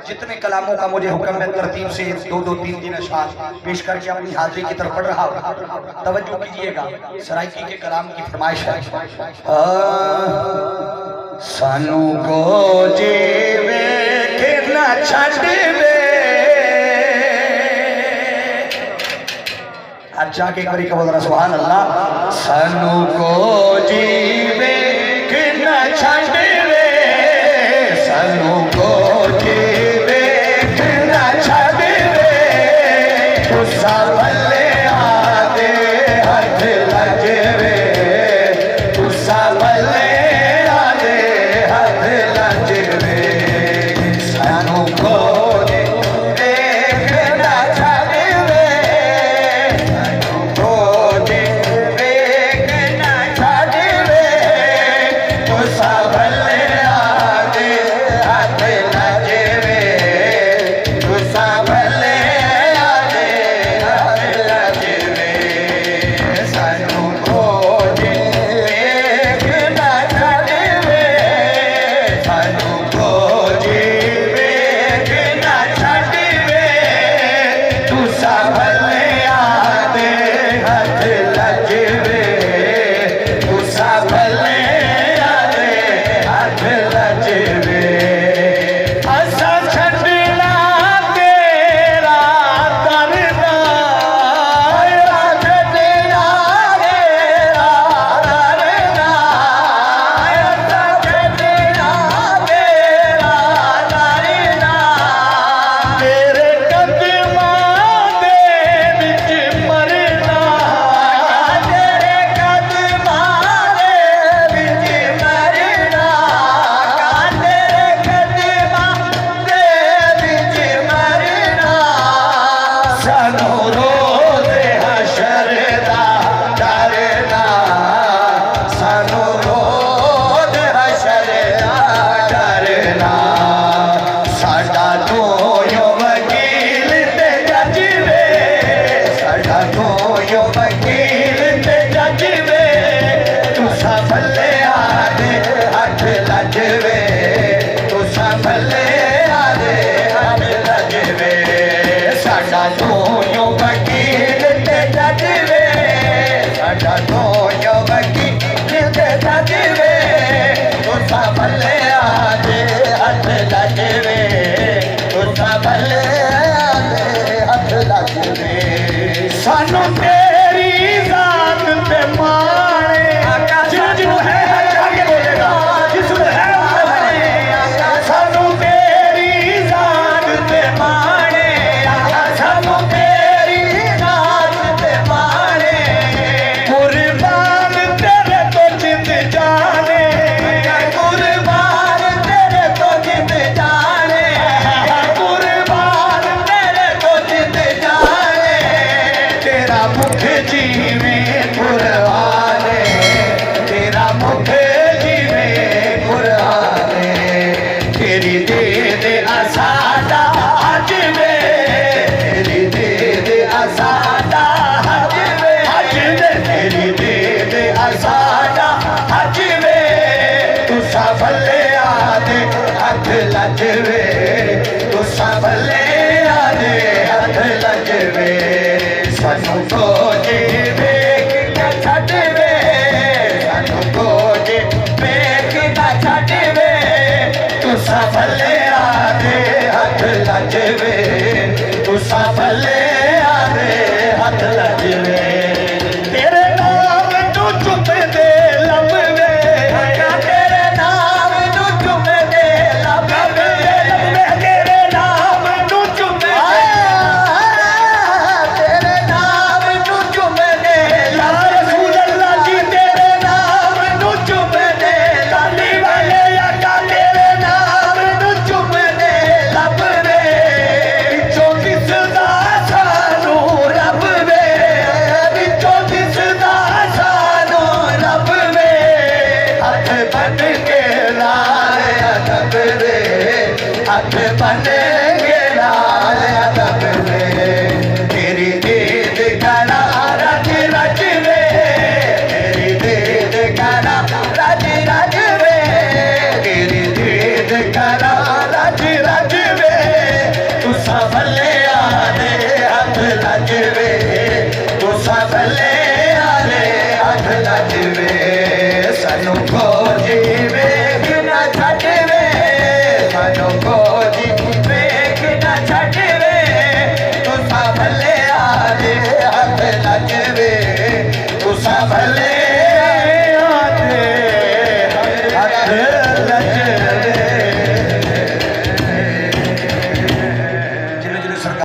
जितने कलामों का मुझे हुक्म है तरतीब से दो दो तीन तीन अशआर पेश करके अपनी हाजिरी की तरफ बढ़ रहा हूं। तवज्जो कीजिएगा, सराइकी के कलाम की फरमाइश है। सानू को जीवे के ना छड़वे अच्छा के करी कबूल रहा सुभान अल्लाह। सानू को जीवे के ना छड़वे सानू को जीवे के ना छड़वे तुसा भले आदे हथ लजवे तुसा भले आदे हथ लजवे सानू को जीवे के ना छड़वे सानू को जीवे के ना छड़वे तुसा भले आदे हथ लजवे तुसा भले आदे हथ लजवे सानू को जीवे के ना छड़वे सानू को जीवे के ना छड़वे तुसा भले आदे हथ लजवे तुसा भले आदे हथ लजवे असा छड़ना तेरा दरदा छड़ना तेरा दरदा असा छड़ना तेरा दरदा तेरे कदमां दे विच मरना तेरे कदमां दे विच मरना तेरे कदमां दे विच मरना सानू रोज़ हशर दा डरना सानू रोज़ हशर दा डरना साडा तू यो वकील ते जज वे साडा तू यो वकील ते जज वे तुसा भले आदे हथ लजवे तुसा भले आदे हथ लजवे साडा तू यो वकील ते जज वे साडा तू यो वकील ते जज वे तुसा भले आदे हथ लजवे तुसा भले आदे हथ लजवे सानू तेरी जात ते माणे जिसमें है जाके बोलेगा जिसमें है उससे माणे सानू तेरी जात ते माणे सानू तेरी जात ते माणे कुर्बान तेरे तो जिंद जाने कुर्बान तेरे तो जिंद जाने कुर्बान तेरे तो जिंद जाने तेरा मुख जीवे कुर्बाने तेरा मुख जीवे कुर्बाने तेरी दे दे असादा हज वे तेरी दे दे असादा हज वे हज वे तेरी दे दे असादा हज वे तुसा भले आदे हथ लजवे तुसा भले आदे हथ लजवे सानू को जीवे कि ना छड़वे सानू को जीवे कि ना छड़वे तुसा भले आदे हथ लजवे तुसा भले आदे हथ लजवे तेरे नाम नू चुमदे लब वे तेरे नाम नू चुमदे लब वे तेरे नाम नू चुमदे तेरे नाम नू चुमदे या रसूल अल्लाह जी तेरे नाम नू चुमदे लाली वाले आका तेरे नाम नू चुमदे लब वे विचों दिसदा सानू रब वे विचों दिसदा सानू रब वे हथ बन के लाल अदब रे हथ बन के लाल